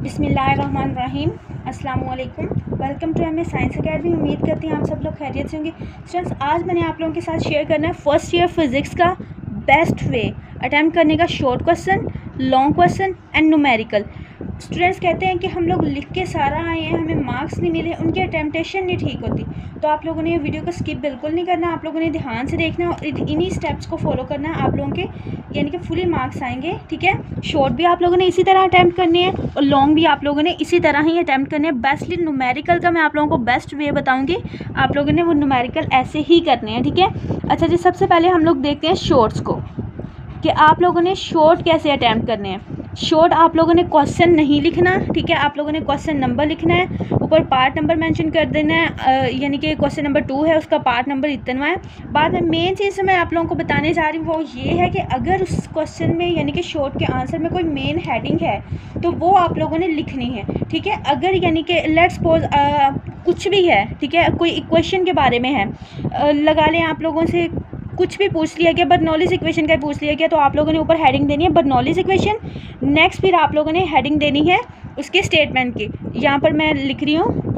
बिस्मिल्लाहिर्रहमानिर्रहीम। अस्सलाम वालेकुम। Welcome to MA science academy. उम्मीद करती हैं आप सब लोग खैरियत से होंगे। स्टूडेंट्स, आज मैंने आप लोगों के साथ शेयर करना है फर्स्ट ईयर फिज़िक्स का बेस्ट वे अटैम्प्ट करने का short question, long question and numerical. Students कहते हैं कि हम लोग लिख के सारा आए हैं, हमें मार्क्स नहीं मिले, उनकी अटेम्पटेशन नहीं ठीक होती। तो आप लोगों ने ये वीडियो को स्किप बिल्कुल नहीं करना, आप लोगों ने ध्यान से देखना और इन्हीं स्टेप्स को फॉलो करना है। आप लोगों के यानी कि फुली मार्क्स आएंगे, ठीक है। शॉर्ट भी आप लोगों ने इसी तरह अटैम्प्ट करनी है और लॉन्ग भी आप लोगों ने इसी तरह ही अटैम्प्ट करने हैं। बेस्टली न्यूमेरिकल का मैं आप लोगों को बेस्ट वे बताऊंगी, आप लोगों ने वो न्यूमेरिकल ऐसे ही करने हैं, ठीक है। अच्छा जी, सबसे पहले हम लोग देखते हैं शॉर्ट्स को कि आप लोगों ने शॉर्ट कैसे अटैम्प्ट करने हैं। शॉर्ट आप लोगों ने क्वेश्चन नहीं लिखना, ठीक है। आप लोगों ने क्वेश्चन नंबर लिखना है, ऊपर पार्ट नंबर मेंशन कर देना है, यानी कि क्वेश्चन नंबर 2 है, उसका पार्ट नंबर इतना है। बाद में मेन चीज़ मैं आप लोगों को बताने जा रही हूँ वो ये है कि अगर उस क्वेश्चन में यानी कि शॉर्ट के आंसर में कोई मेन हेडिंग है तो वो आप लोगों ने लिखनी है, ठीक है। अगर यानी कि लेट्स सपोज कुछ भी है, ठीक है, कोई इक्वेशन के बारे में है, लगा लें आप लोगों से कुछ भी पूछ लिया गया, बर्नौलीज इक्वेशन का पूछ लिया गया, तो आप लोगों ने ऊपर हेडिंग देनी है बर्नौलीज इक्वेशन। नेक्स्ट फिर आप लोगों ने हेडिंग देनी है उसके स्टेटमेंट की। यहाँ पर मैं लिख रही हूँ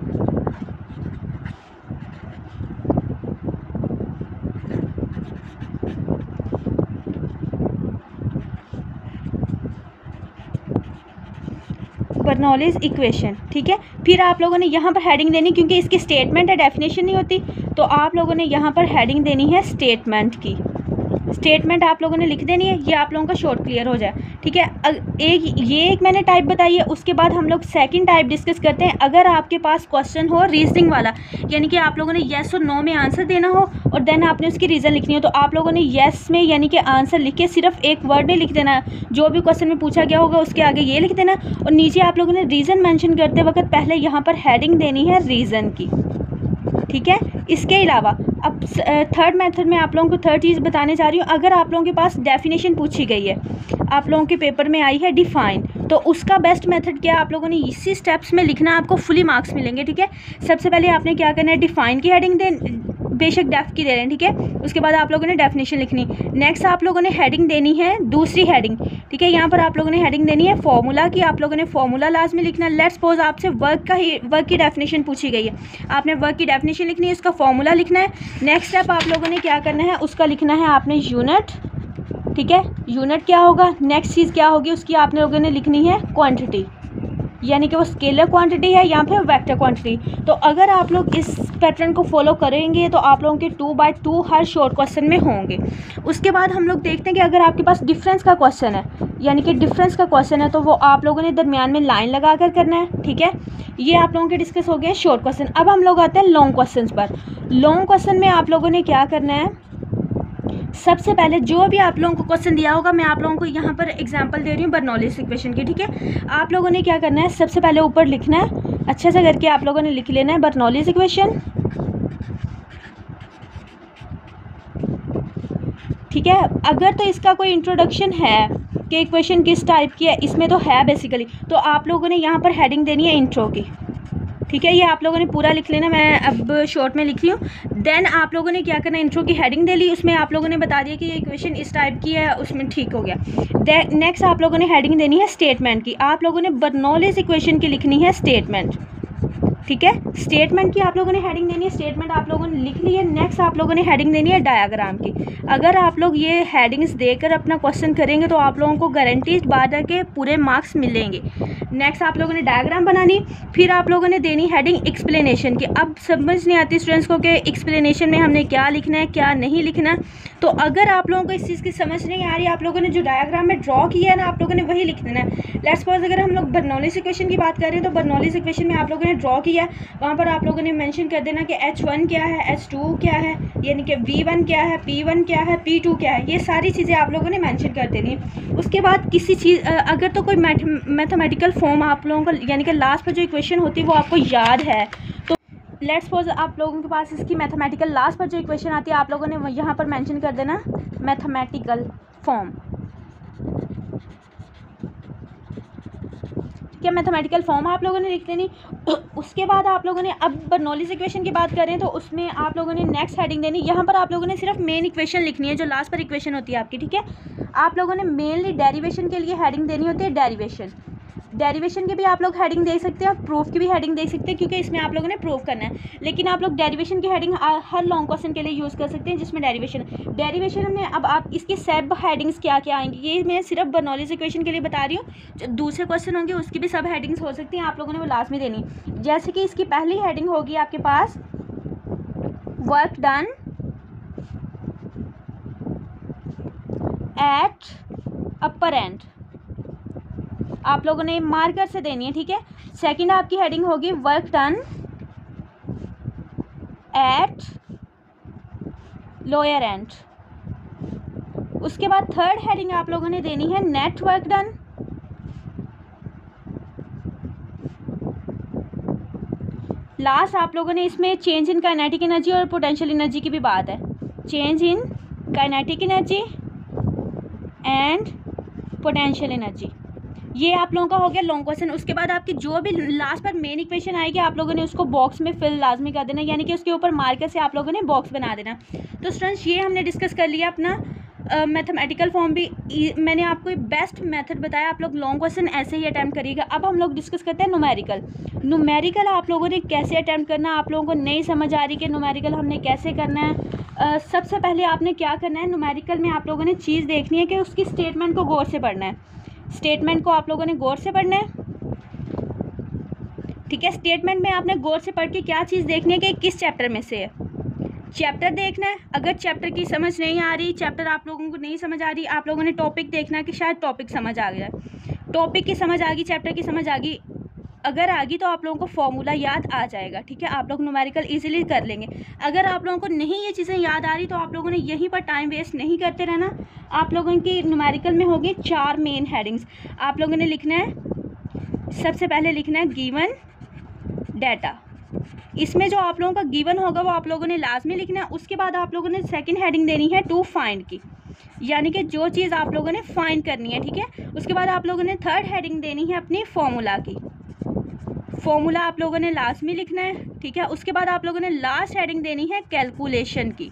बर्नौलीज इक्वेशन, ठीक है। फिर आप लोगों ने यहाँ पर हेडिंग देनी, क्योंकि इसकी स्टेटमेंट है, डेफिनेशन नहीं होती, तो आप लोगों ने यहाँ पर हेडिंग देनी है स्टेटमेंट की। स्टेटमेंट आप लोगों ने लिख देनी है, ये आप लोगों का शॉर्ट क्लियर हो जाए, ठीक है। एक मैंने टाइप बताई है। उसके बाद हम लोग सेकंड टाइप डिस्कस करते हैं। अगर आपके पास क्वेश्चन हो रीजनिंग वाला, यानी कि आप लोगों ने येस और नो में आंसर देना हो और देन आपने उसकी रीज़न लिखनी हो, तो आप लोगों ने येस में यानी कि आंसर लिख के सिर्फ एक वर्ड नहीं लिख देना है, जो भी क्वेश्चन में पूछा गया होगा उसके आगे ये लिख देना और नीचे आप लोगों ने रीज़न मैंशन करते वक्त पहले यहाँ पर हेडिंग देनी है रीज़न की, ठीक है। इसके अलावा अब थर्ड मेथड में आप लोगों को थर्ड चीज़ बताने जा रही हूँ। अगर आप लोगों के पास डेफिनेशन पूछी गई है, आप लोगों के पेपर में आई है डिफाइन, तो उसका बेस्ट मेथड क्या है, आप लोगों ने इसी स्टेप्स में लिखना, आपको फुली मार्क्स मिलेंगे, ठीक है। सबसे पहले आपने क्या करना है, डिफाइन की हेडिंग दें, बेशक डेफ की दे रहे हैं, ठीक है। उसके बाद आप लोगों ने डेफिनेशन लिखनी। नेक्स्ट आप लोगों ने हेडिंग देनी है दूसरी हेडिंग, ठीक है। यहाँ पर आप लोगों ने हेडिंग देनी है फॉर्मूला की, आप लोगों ने फॉर्मूला लाजमी लिखना। लेट्स सपोज आपसे वर्क की डेफिनेशन पूछी गई है, आपने वर्क की डेफिनेशन लिखनी है, उसका फॉर्मूला लिखना है। नेक्स्ट स्टेप आप लोगों ने क्या करना है, उसका लिखना है आपने यूनिट, ठीक है। यूनिट क्या होगा, नेक्स्ट चीज़ क्या होगी उसकी आप लोगों ने लिखनी है क्वांटिटी, यानी कि वो स्केलर क्वांटिटी है या फिर वेक्टर क्वांटिटी। तो अगर आप लोग इस पैटर्न को फॉलो करेंगे तो आप लोगों के 2 बाय 2 हर शॉर्ट क्वेश्चन में होंगे। उसके बाद हम लोग देखते हैं कि अगर आपके पास डिफरेंस का क्वेश्चन है, यानी कि डिफरेंस का क्वेश्चन है, तो वो आप लोगों ने दरमियान में लाइन लगा कर करना है, ठीक है। ये आप लोगों के डिस्कस हो गए शॉर्ट क्वेश्चन। अब हम लोग आते हैं लॉन्ग क्वेश्चन पर। लॉन्ग क्वेश्चन में आप लोगों ने क्या करना है, सबसे पहले जो भी आप लोगों को क्वेश्चन दिया होगा, मैं आप लोगों को यहाँ पर एग्जांपल दे रही हूँ बर्नौलीज इक्वेशन की, ठीक है। आप लोगों ने क्या करना है, सबसे पहले ऊपर लिखना है, अच्छे से करके आप लोगों ने लिख लेना है बर्नौलीज इक्वेशन, ठीक है। अगर तो इसका कोई इंट्रोडक्शन है कि इक्वेशन किस टाइप की है, इसमें तो है बेसिकली, तो आप लोगों ने यहाँ पर हेडिंग देनी है इंट्रो की, ठीक है। ये आप लोगों ने पूरा लिख लेना, मैं अब शॉर्ट में लिख रही हूँ। देन आप लोगों ने क्या करना, इंट्रो की हेडिंग दे ली, उसमें आप लोगों ने बता दिया कि ये इक्वेशन इस टाइप की है, उसमें ठीक हो गया। नेक्स्ट आप लोगों ने हेडिंग देनी है स्टेटमेंट की, आप लोगों ने बर्नौलीज इक्वेशन की लिखनी है स्टेटमेंट, ठीक है। स्टेटमेंट की आप लोगों ने हेडिंग देनी है, स्टेटमेंट आप लोगों ने लिख ली है। नेक्स्ट आप लोगों ने हेडिंग देनी है डायग्राम की। अगर आप लोग ये हेडिंग्स देकर अपना क्वेश्चन करेंगे तो आप लोगों को गारंटीड बाद के पूरे मार्क्स मिलेंगे। नेक्स्ट आप लोगों ने डायग्राम बनानी, फिर आप लोगों ने देनी हेडिंग एक्सप्लेनेशन की। अब समझ नहीं आती स्टूडेंट्स को कि एक्सप्लेनेशन में हमने क्या लिखना है क्या नहीं लिखना है, तो अगर आप लोगों को इस चीज़ की समझ नहीं आ रही, आप लोगों ने जो डायग्राम में ड्रॉ किया है ना, आप लोगों ने वही लिख देना है। लेट्स सपोज अगर हम लोग बर्नौलीज इक्वेशन की बात कर रहे हैं, तो बर्नौलीज इक्वेशन में आप लोगों ने ड्रॉ किया, वहाँ पर आप लोगों ने मेंशन कर देना कि H1 क्या है, H2 क्या है, यानी कि V1 क्या है, P1 क्या है, P2 क्या है, ये सारी चीज़ें आप लोगों ने मेंशन कर देनी है। उसके बाद किसी चीज़ अगर तो कोई मैथमेटिकल फॉर्म आप लोगों को, यानी कि लास्ट पर जो इक्वेशन होती है वो आपको याद है, तो लेट्स सपोज आप लोगों के पास इसकी मैथमेटिकल लास्ट पर जो इक्वेशन आती है, आप लोगों ने यहाँ पर मेंशन कर देना मैथमेटिकल फॉर्म, क्या मैथमेटिकल फॉर्म आप लोगों ने लिख देनी। उसके बाद आप लोगों ने, अब बर्नौलीज इक्वेशन की बात करें तो उसमें आप लोगों ने नेक्स्ट हेडिंग देनी, यहाँ पर आप लोगों ने सिर्फ मेन इक्वेशन लिखनी है जो लास्ट पर इक्वेशन होती है आपकी, ठीक है। आप लोगों ने मेनली डेरिवेशन के लिए हेडिंग देनी होती है डेरिवेशन, डेरिवेशन की भी आप लोग हेडिंग दे सकते हैं और प्रूफ की भी हेडिंग दे सकते हैं, क्योंकि इसमें आप लोगों ने प्रूफ करना है। लेकिन आप लोग डेरिवेशन की हेडिंग हर लॉन्ग क्वेश्चन के लिए यूज़ कर सकते हैं जिसमें डेरिवेशन में अब आप इसकी सब हेडिंग्स क्या क्या आएंगी, ये मैं सिर्फ बर्नौलीज इक्वेशन के लिए बता रही हूँ। जो दूसरे क्वेश्चन होंगे उसकी भी सब हेडिंग्स हो सकती हैं, आप लोगों ने वो लाजमी देनी। जैसे कि इसकी पहली हेडिंग होगी आपके पास work done at upper end, आप लोगों ने मार्कर से देनी है, ठीक है। सेकंड आपकी हेडिंग होगी work done at lower and. उसके बाद थर्ड हेडिंग आप लोगों ने देनी है नेट वर्क डन। लास्ट आप लोगों ने इसमें चेंज इन काइनेटिक एनर्जी और पोटेंशियल एनर्जी की भी बात है, change in kinetic energy and potential energy. ये आप लोगों का हो गया लॉन्ग क्वेश्चन। उसके बाद आपकी जो भी लास्ट पर मेन इक्वेशन आएगी आप लोगों ने उसको बॉक्स में फिल लाजमी कर देना, यानी कि उसके ऊपर मार्कर से आप लोगों ने बॉक्स बना देना। तो स्टूडेंट्स ये हमने डिस्कस कर लिया अपना मैथमेटिकल फॉर्म भी। मैंने आपको बेस्ट मेथड बताया, आप लोग लॉन्ग क्वेश्चन ऐसे ही अटैम्प्ट करिएगा। अब हम लोग डिस्कस करते हैं न्यूमेरिकल आप लोगों ने कैसे अटैम्प्ट करना। आप लोगों को नहीं समझ आ रही कि न्यूमेरिकल हमने कैसे करना है। सबसे पहले आपने क्या करना है, न्यूमेरिकल में आप लोगों ने चीज़ देखनी है कि उसकी स्टेटमेंट को गौर से पढ़ना है। स्टेटमेंट को आप लोगों ने गौर से पढ़ना है, ठीक है। स्टेटमेंट में आपने गौर से पढ़ के क्या चीज़ देखनी है कि किस चैप्टर में से है, चैप्टर देखना है। अगर चैप्टर की समझ नहीं आ रही, चैप्टर आप लोगों को नहीं समझ आ रही, आप लोगों ने टॉपिक देखना है कि शायद टॉपिक समझ आ गया, टॉपिक की समझ आ गई, चैप्टर की समझ आ गई। अगर आ गई तो आप लोगों को फॉर्मूला याद आ जाएगा, ठीक है। आप लोग न्यूमेरिकल इजीली कर लेंगे। अगर आप लोगों को नहीं ये चीज़ें याद आ रही तो आप लोगों ने यहीं पर टाइम वेस्ट नहीं करते रहना। आप लोगों की न्यूमेरिकल में होगी 4 मेन हेडिंग्स। आप लोगों ने लिखना है, सबसे पहले लिखना है गिवन डाटा। इसमें जो आप लोगों का गिवन होगा वो आप लोगों ने लाजमी लिखना है। उसके बाद आप लोगों ने सेकंड हेडिंग देनी है टू फाइंड की, यानी कि जो चीज़ आप लोगों ने फाइंड करनी है, ठीक है। उसके बाद आप लोगों ने थर्ड हेडिंग देनी है अपनी फॉर्मूला की, फॉर्मूला आप लोगों ने लाजमी लिखना है, ठीक है। उसके बाद आप लोगों ने लास्ट हेडिंग देनी है कैलकुलेशन की,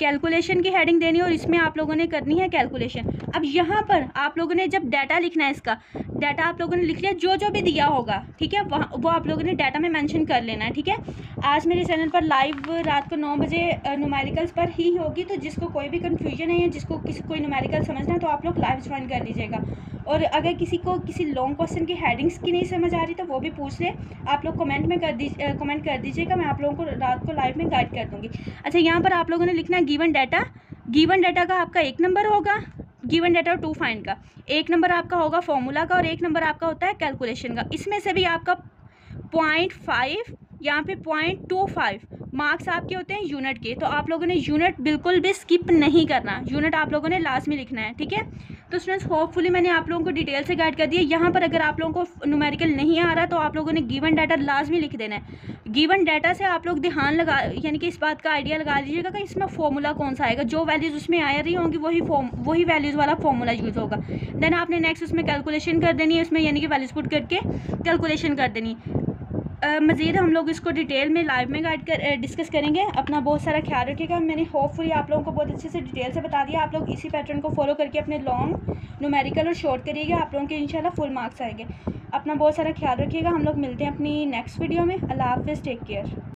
कैलकुलेशन की हेडिंग देनी है और इसमें आप लोगों ने करनी है कैलकुलेशन। अब यहाँ पर आप लोगों ने जब डाटा लिखना है, इसका डाटा आप लोगों ने लिख लिया, जो जो भी दिया होगा, ठीक है, वो आप लोगों ने डाटा में मेंशन कर लेना है, ठीक है। आज मेरे चैनल पर लाइव रात को 9 बजे न्यूमेरिकल्स पर ही होगी, तो जिसको कोई भी कन्फ्यूजन है या जिसको कोई न्यूमेरिकल समझना है तो आप लोग लाइव ज्वाइन कर लीजिएगा। और अगर किसी को किसी लॉन्ग क्वेश्चन की हेडिंग्स की नहीं समझ आ रही तो वो भी पूछ ले, आप लोग कमेंट कर दीजिएगा, मैं आप लोगों को रात को लाइव में गाइड कर दूँगी। अच्छा, यहाँ पर आप लोगों ने लिखना है गिवन डाटा का आपका 1 नंबर होगा, गिवन डाटा और टू फाइंड का 1 नंबर आपका होगा फॉर्मूला का और 1 नंबर आपका होता है कैलकुलेशन का। इसमें से भी आपका 0.5 यहाँ पे 0.25 मार्क्स आपके होते हैं यूनिट के। तो आप लोगों ने यूनिट बिल्कुल भी स्किप नहीं करना, यूनिट आप लोगों ने लास्ट में लिखना है, ठीक है। तो स्टूडेंट्स होपफुली मैंने आप लोगों को डिटेल से गाइड कर दिया। यहाँ पर अगर आप लोगों को न्यूमेरिकल नहीं आ रहा तो आप लोगों ने गिवन डाटा लाजमी लिख देना है। गिवन डाटा से आप लोग ध्यान लगा, यानी कि इस बात का आइडिया लगा लीजिएगा कि इसमें फॉर्मूला कौन सा आएगा, जो वैल्यूज़ उसमें आ रही होंगी वही वैल्यूज़ वाला फॉर्मूला यूज़ होगा। देन आपने नेक्स्ट उसमें कैलकुलेशन कर देनी है, उसमें यानी कि वैल्यूज पुट करके कैलकुलेशन कर देनी। मज़ीद हम लोग इसको डिटेल में लाइव में डिस्कस करेंगे। अपना बहुत सारा ख्याल रखिएगा। मैंने होपफुली आप लोगों को बहुत अच्छे से डिटेल से बता दिया। आप लोग इसी पैटर्न को फॉलो करके अपने लॉन्ग न्यूमेरिकल और शॉर्ट करिएगा, आप लोगों के इंशाल्लाह फुल मार्क्स आएंगे। अपना बहुत सारा ख्याल रखिएगा। हम लोग मिलते हैं अपनी नेक्स्ट वीडियो में। अल्लाह हाफिज़, टेक केयर।